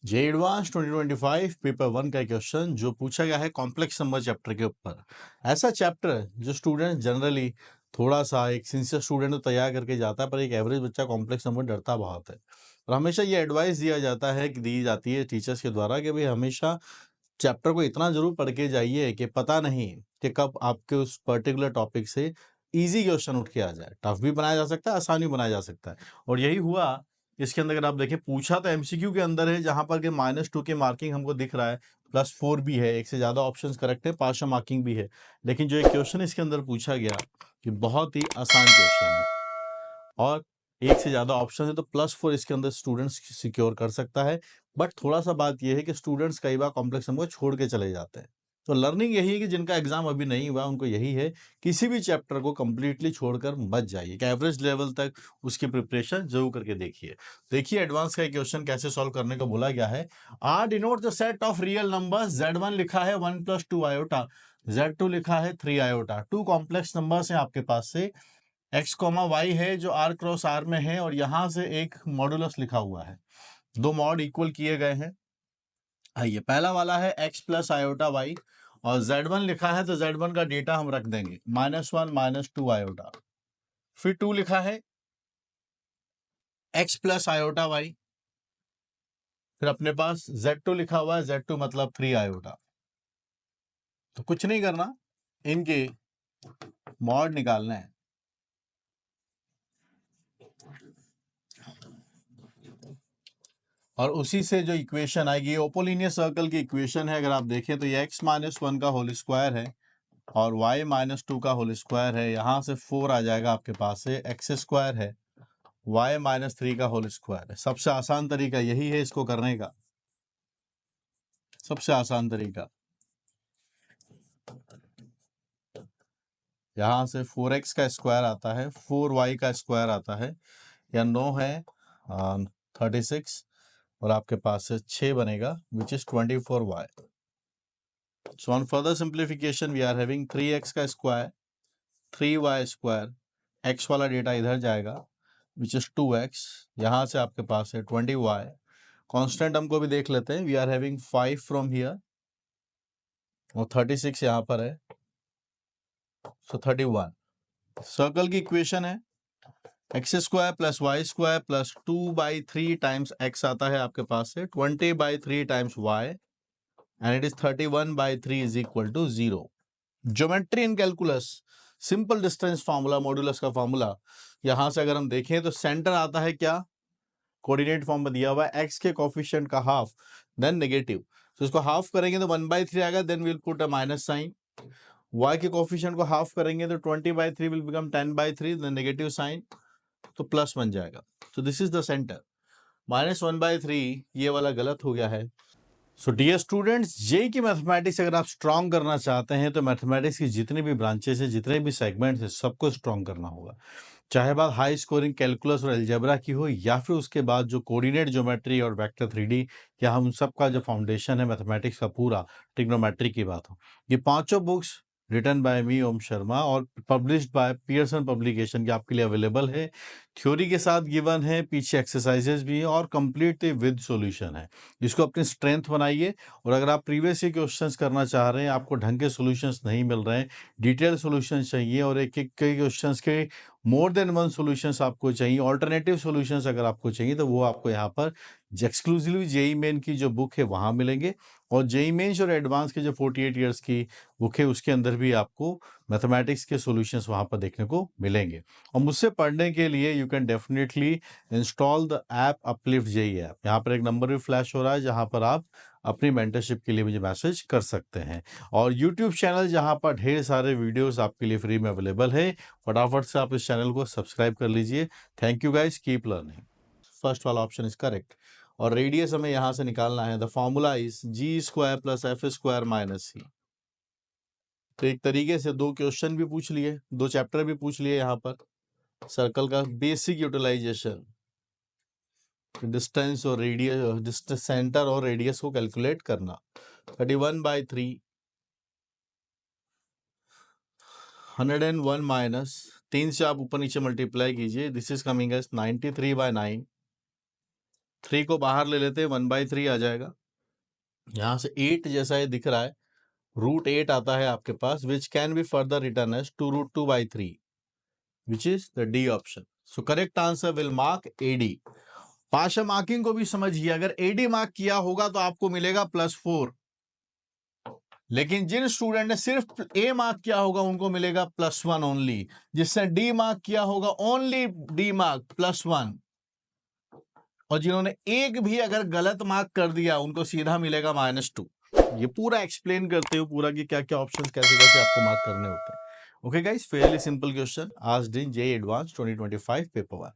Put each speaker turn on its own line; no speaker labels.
जे advance 2025 paper 1 का question जो पूछा गया है कॉम्प्लेक्स नंबर चैप्टर के ऊपर। ऐसा चैप्टर जो स्टूडेंट जनरली थोड़ा सा एक सिंसियर स्टूडेंट तो तैयार करके जाता है, पर एक एवरेज बच्चा कॉम्प्लेक्स नंबर डरता बहुत है। और हमेशा ये एडवाइस दिया जाता है कि दी जाती है टीचर्स के द्वारा कि भाई हमेशा चैप्टर को इतना जरूर पढ़ के जाइए कि पता नहीं कि कब आपके उस पर्टिकुलर टॉपिक से इजी क्वेश्चन उठ के आ जाए। टफ भी बनाया जा सकता है, आसान भी बनाया जा सकता है, और यही हुआ। इसके अंदर अगर आप देखें, पूछा तो एमसीक्यू के अंदर है, जहां पर कि -2 की मार्किंग हमको दिख रहा है, +4 भी है, एक से ज्यादा ऑप्शंस करेक्ट है, पार्शियल मार्किंग भी है। लेकिन जो एक क्वेश्चन इसके अंदर पूछा गया कि बहुत ही आसान क्वेश्चन है और एक से ज्यादा ऑप्शन है, तो +4 इसके अंदर स्टूडेंट्स सिक्योर कर सकता है। बट थोड़ा सा बात यह है कि स्टूडेंट्स कई बार कॉम्प्लेक्स नंबर छोड़ के चले जाते हैं। तो लर्निंग यही है कि जिनका एग्जाम अभी नहीं हुआ उनको यही है, किसी भी चैप्टर को कंप्लीटली छोड़कर मत जाइए, कि एवरेज लेवल तक उसकी प्रिपरेशन जरूर करके देखिए। देखिए एडवांस का क्वेश्चन कैसे सॉल्व करने को बोला गया है। R denote the set of real numbers. Z1 लिखा है 1 + 2 आयोटा, Z2 लिखा है 3 आयोटा। टू कॉम्प्लेक्स नंबर्स हैं आपके पास से, x, y है जो r क्रॉस r में है, और यहां से एक मॉडुलस लिखा हुआ है, दो मॉड इक्वल किए गए हैं। आइए, पहला वाला है x + आयोटा y, और Z1 लिखा है तो Z1 का डेटा हम रख देंगे -1 - 2 आयोटा। फिर 2 लिखा है x + आयोटा y, फिर अपने पास Z2 लिखा हुआ है, Z2 मतलब 3 आयोटा। तो कुछ नहीं करना, इनके मॉड निकालना है। और उसी से जो इक्वेशन आएगी, ओपोलिनियर सर्कल की इक्वेशन है। अगर आप देखें तो ये x - 1 का होल स्क्वायर है और y - 2 का होल स्क्वायर है। यहां से 4 आ जाएगा आपके पास से, x स्क्वायर है, y - 3 का होल स्क्वायर है। सबसे आसान तरीका यही है इसको करने का, सबसे आसान तरीका। यहां से 4x का स्क्वायर आता है, 4y का स्क्वायर आता है, या 9 है 36, और आपके पास से 6 बनेगा, which is 24y। So on further simplification we are having 3x का स्क्वायर, 3y स्क्वायर, x वाला डेटा इधर जाएगा, विच इज 2x। यहां से आपके पास है 20y। कांस्टेंट हमको भी देख लेते हैं, we are having 5 from here, और 36 यहां पर है, सो 31। सर्कल की इक्वेशन है x² + y² + 2/3 टाइम्स x आता है आपके पास से, 20/3 times y, and it is 31/3 is equal to 0। Geometry in calculus, simple distance formula, modulus का फार्मूला। यहां से अगर हम देखें तो सेंटर आता है क्या, कोऑर्डिनेट फॉर्म में दिया हुआ है, x के कोफिशिएंट का हाफ, देन नेगेटिव। तो इसको हाफ करेंगे तो 1/3 आएगा, then will put a minus sign. y के कोफिशिएंट को हाफ करेंगे तो 20/3 will become 10/3, then negative sign, तो प्लस बन जाएगा। तो दिस इज द सेंटर। -1/3 ये वाला गलत हो गया है। सो डियर स्टूडेंट्स, जे की मैथमेटिक्स अगर आप स्ट्रॉन्ग करना चाहते हैं तो मैथमेटिक्स की जितनी भी ब्रांचेस है, जितने भी सेगमेंट्स हैं, सबको स्ट्रॉन्ग करना होगा। चाहे बात हाई स्कोरिंग कैलकुलस और अलजेब्रा की हो, या फिर उसके बाद जो कोऑर्डिनेट ज्योमेट्री और वेक्टर 3D, या हम सबका जो फाउंडेशन है मैथमेटिक्स का पूरा, ट्रिग्नोमेट्री की बात हो, ये पांचों बुक्स रिटन बाय मी ओम शर्मा और पब्लिश्ड बाय पियर्सन पब्लिकेशन की आपके लिए अवेलेबल है। थ्योरी के साथ गिवन है, पीछे एक्सरसाइजेस भी है, और कंप्लीटली विद सॉल्यूशन है। इसको अपनी स्ट्रेंथ बनाइए। और अगर आप प्रीवियस ईयर क्वेश्चंस करना चाह रहे हैं, आपको ढंग के सॉल्यूशंस नहीं मिल रहे हैं, डिटेल सॉल्यूशंस चाहिए, और एक एक कई क्वेश्चंस के मोर देन वन सॉल्यूशंस आपको चाहिए, ऑल्टरनेटिव सॉल्यूशंस अगर आपको चाहिए, तो वो आपको यहाँ पर एक्सक्लूसिवली जेई मेन की जो बुक है वहाँ मिलेंगे। और जेई मेन्स और एडवांस के जो 48 ईयर्स की बुक है उसके अंदर भी आपको मैथमेटिक्स के सॉल्यूशंस वहाँ पर देखने को मिलेंगे। और मुझसे पढ़ने के लिए you can definitely install the app Uplift JE app. यहाँ पर एक नंबर भी फ्लैश हो रहा है जहाँ पर आप अपनी मेंटरशिप के लिए मुझे मैसेज कर सकते हैं। और यूट्यूब चैनल जहाँ पर ढेर सारे वीडियोस आपके लिए फ्री में अवेलेबल है, फटाफट से आप इस चैनल को सब्सक्राइब कर लीजिए। Thank you guys, keep learning. First वाला ऑप्शन इज करेक्ट। और रेडियस हमें यहाँ से निकालना है, the formula is g² + f² - c। तो एक तरीके से दो क्वेश्चन भी पूछ लिए, दो चैप्टर भी पूछ लिए। यहाँ पर सर्कल का बेसिक यूटिलाइजेशन, डिस्टेंस और रेडियस, डिस्टेंस सेंटर और रेडियस को कैलकुलेट करना। 31/3, 101 माइनस 3 से आप ऊपर नीचे मल्टीप्लाई कीजिए, दिस इज कमिंग एज 93/9। 3 को बाहर ले लेते हैं, 1/3 आ जाएगा। यहाँ से 8 जैसा ये दिख रहा है, √8 आता है आपके पास, which can be further written as 2√2/3, which is the D option. So correct answer will mark AD। पाशा मार्किंग को भी समझिए, अगर AD मार्क किया होगा तो आपको मिलेगा +4, लेकिन जिन स्टूडेंट ने सिर्फ A मार्क किया होगा उनको मिलेगा +1 ओनली, जिसने D मार्क किया होगा ओनली D मार्क +1, और जिन्होंने एक भी अगर गलत मार्क कर दिया उनको सीधा मिलेगा -2। ये पूरा एक्सप्लेन करते हो पूरा कि क्या क्या ऑप्शंस कैसे कैसे आपको मार्क करने होते हैं। Okay guys, Fairlie simple question asked in JEE Advanced 2025 paper 1।